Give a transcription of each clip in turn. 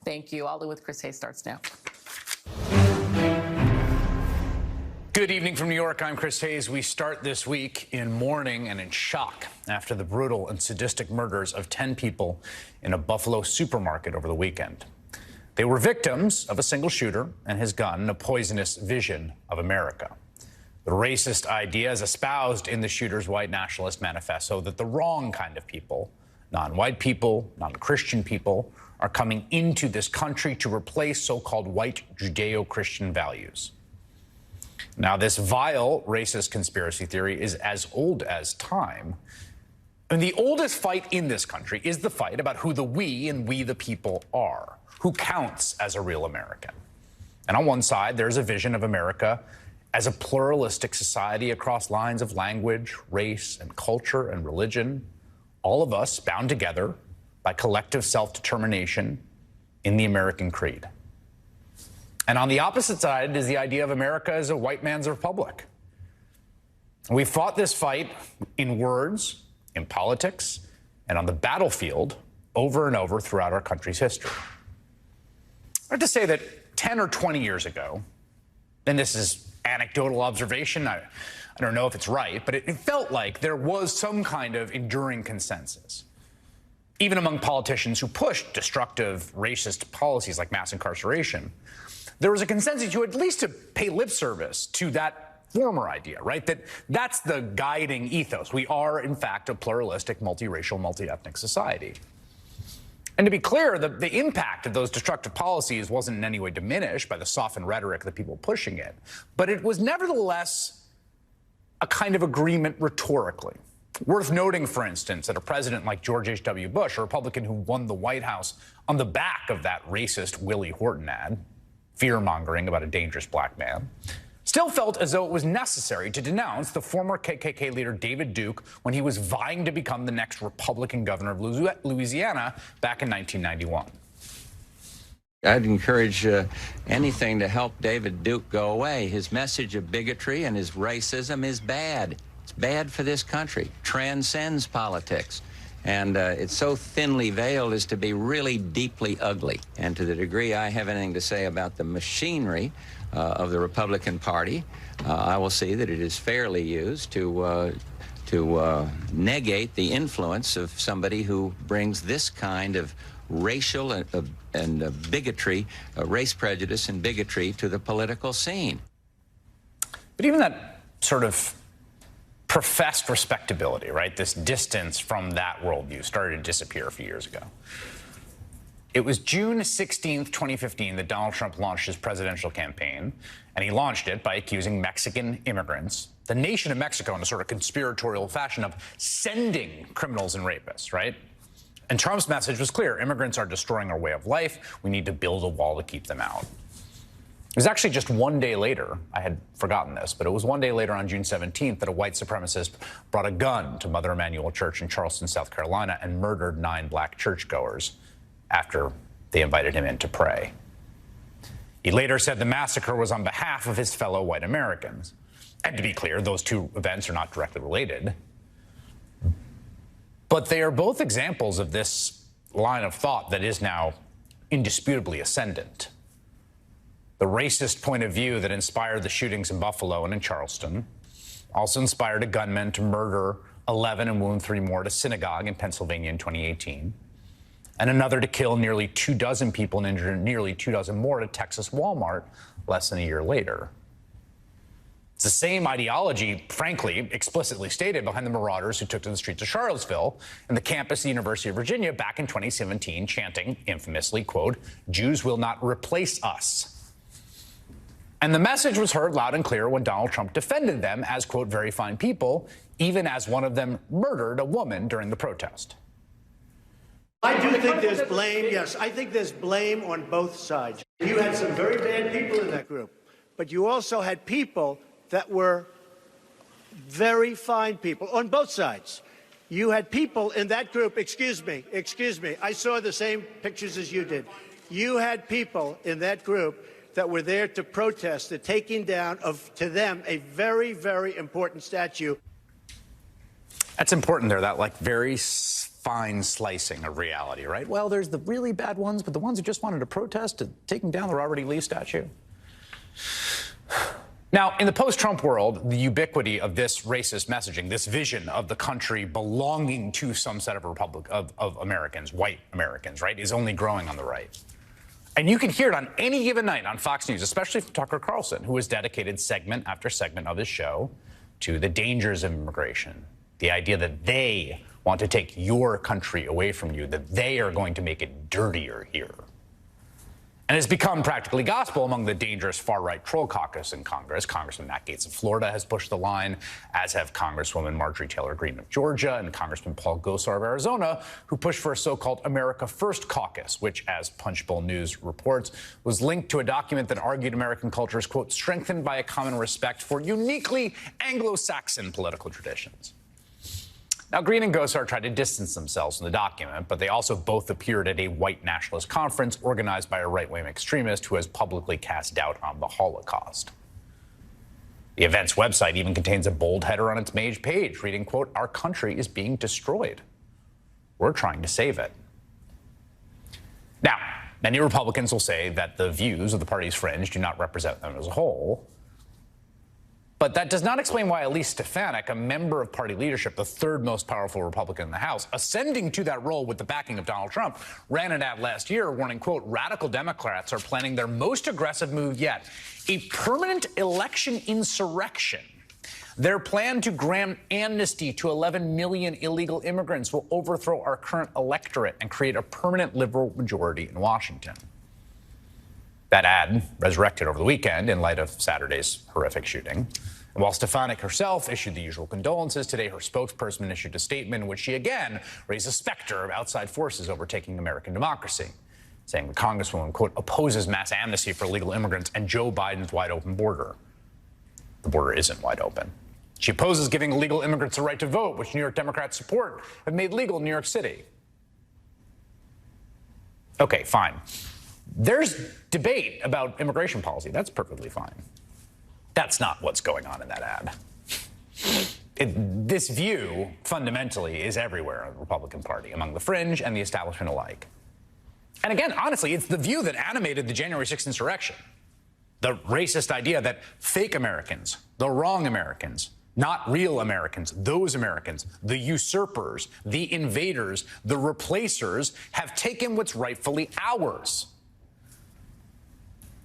Thank you. All with Chris Hayes starts now. Good evening from New York. I'm Chris Hayes. We start this week in mourning and in shock after the brutal and sadistic murders of 10 people in a Buffalo supermarket over the weekend. They were victims of a single shooter and his gun and a poisonous vision of America. The racist ideas espoused in the shooter's white nationalist manifesto that the wrong kind of people, non-white people, non-Christian people, are coming into this country to replace so-called white Judeo-Christian values. Now, this vile racist conspiracy theory is as old as time. And the oldest fight in this country is the fight about who the we and we the people are, who counts as a real American. And on one side, there's a vision of America as a pluralistic society across lines of language, race, and culture and religion, all of us bound together by collective self-determination in the American creed. And on the opposite side is the idea of America as a white man's republic. We fought this fight in words, in politics, and on the battlefield over and over throughout our country's history. I have to say that 10 or 20 years ago, and this is anecdotal observation, I don't know if it's right, but it felt like there was some kind of enduring consensus, even among politicians who pushed destructive racist policies like mass incarceration. There was a consensus to at least to pay lip service to that former idea, right? That's the guiding ethos. We are, in fact, a pluralistic, multiracial, multi-ethnic society. And to be clear, the impact of those destructive policies wasn't in any way diminished by the softened rhetoric of the people pushing it. But it was nevertheless a kind of agreement rhetorically. Worth noting, for instance, that a president like George H.W. Bush, a Republican who won the White House on the back of that racist Willie Horton ad, fear-mongering about a dangerous black man, still felt as though it was necessary to denounce the former KKK leader David Duke when he was vying to become the next Republican governor of Louisiana back in 1991. I'd encourage anything to help David Duke go away. His message of bigotry and his racism is bad. It's bad for this country, transcends politics. And it's so thinly veiled as to be really deeply ugly. And to the degree I have anything to say about the machinery of the Republican Party, I will see that it is fairly used to negate the influence of somebody who brings this kind of racial and bigotry, race prejudice and bigotry to the political scene. But even that sort of professed respectability, right? This distance from that worldview started to disappear a few years ago. It was June 16th, 2015 that Donald Trump launched his presidential campaign, and he launched it by accusing Mexican immigrants, the nation of Mexico, in a sort of conspiratorial fashion of sending criminals and rapists, right? And Trump's message was clear. Immigrants are destroying our way of life. We need to build a wall to keep them out. It was actually just one day later, I had forgotten this, but it was one day later on June 17th that a white supremacist brought a gun to Mother Emanuel Church in Charleston, South Carolina, and murdered 9 black churchgoers after they invited him in to pray. He later said the massacre was on behalf of his fellow white Americans. And to be clear, those two events are not directly related. But they are both examples of this line of thought that is now indisputably ascendant. The racist point of view that inspired the shootings in Buffalo and in Charleston also inspired a gunman to murder 11 and wound 3 more at a synagogue in Pennsylvania in 2018, and another to kill nearly 24 people and injure nearly 24 more at a Texas Walmart less than a year later. It's the same ideology, frankly, explicitly stated behind the marauders who took to the streets of Charlottesville and the campus of the University of Virginia back in 2017, chanting infamously, quote, "Jews will not replace us." And the message was heard loud and clear when Donald Trump defended them as, quote, "very fine people," even as one of them murdered a woman during the protest. I do think there's blame. Yes, I think there's blame on both sides. You had some very bad people in that group, but you also had people that were very fine people on both sides. You had people in that group, excuse me, I saw the same pictures as you did. You had people in that group that were there to protest the taking down of, to them, a very, very important statue. That's important there, that like very fine slicing of reality, right? Well, there's the really bad ones, but the ones who just wanted to protest taking down the Robert E. Lee statue. Now, in the post-Trump world, the ubiquity of this racist messaging, this vision of the country belonging to some set of Americans, white Americans, right, is only growing on the right. And you can hear it on any given night on Fox News, especially from Tucker Carlson, who has dedicated segment after segment of his show to the dangers of immigration, the idea that they want to take your country away from you, that they are going to make it dirtier here. And it's become practically gospel among the dangerous far-right troll caucus in Congress. Congressman Matt Gaetz of Florida has pushed the line, as have Congresswoman Marjorie Taylor Greene of Georgia and Congressman Paul Gosar of Arizona, who pushed for a so-called America First caucus, which, as Punchbowl News reports, was linked to a document that argued American culture is, quote, strengthened by a common respect for uniquely Anglo-Saxon political traditions. Now, Green and Gosar tried to distance themselves from the document, but they also both appeared at a white nationalist conference organized by a right-wing extremist who has publicly cast doubt on the Holocaust. The event's website even contains a bold header on its main page reading, quote, our country is being destroyed. We're trying to save it. Now, many Republicans will say that the views of the party's fringe do not represent them as a whole. But that does not explain why Elise Stefanik, a member of party leadership, the third most powerful Republican in the House, ascending to that role with the backing of Donald Trump, ran an ad last year warning, quote, radical Democrats are planning their most aggressive move yet, a permanent election insurrection. Their plan to grant amnesty to 11 million illegal immigrants will overthrow our current electorate and create a permanent liberal majority in Washington. That ad resurrected over the weekend in light of Saturday's horrific shooting. And while Stefanik herself issued the usual condolences, today her spokesperson issued a statement in which she again raised the specter of outside forces overtaking American democracy, saying the Congresswoman, quote, opposes mass amnesty for illegal immigrants and Joe Biden's wide open border. The border isn't wide open. She opposes giving illegal immigrants the right to vote, which New York Democrats support, have made legal in New York City. Okay, fine. There's debate about immigration policy. That's perfectly fine. That's not what's going on in that ad. This view, fundamentally, is everywhere in the Republican Party, among the fringe and the establishment alike. And again, honestly, it's the view that animated the January 6th insurrection. The racist idea that fake Americans, the wrong Americans, not real Americans, those Americans, the usurpers, the invaders, the replacers, have taken what's rightfully ours.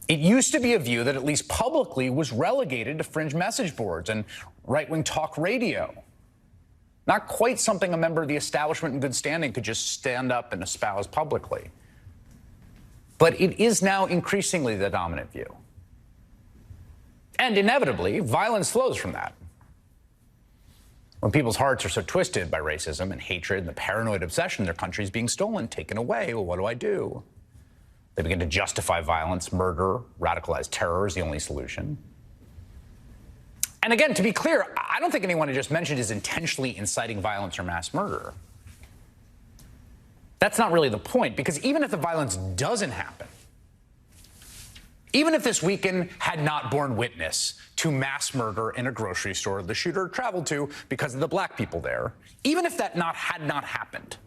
It used to be a view that at least publicly was relegated to fringe message boards and right-wing talk radio. Not quite something a member of the establishment in good standing could just stand up and espouse publicly. But it is now increasingly the dominant view. And inevitably, violence flows from that. When people's hearts are so twisted by racism and hatred and the paranoid obsession their country is being stolen, taken away, well, what do I do? They begin to justify violence, murder, radicalized terror is the only solution. And again, to be clear, I don't think anyone I just mentioned is intentionally inciting violence or mass murder. That's not really the point, because even if the violence doesn't happen, even if this weekend had not borne witness to mass murder in a grocery store the shooter traveled to because of the black people there, even if that had not happened,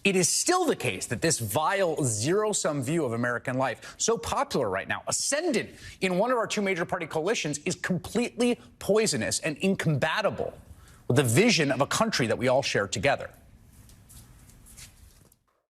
it is still the case that this vile, zero-sum view of American life, so popular right now, ascendant in one of our two major party coalitions, is completely poisonous and incompatible with the vision of a country that we all share together.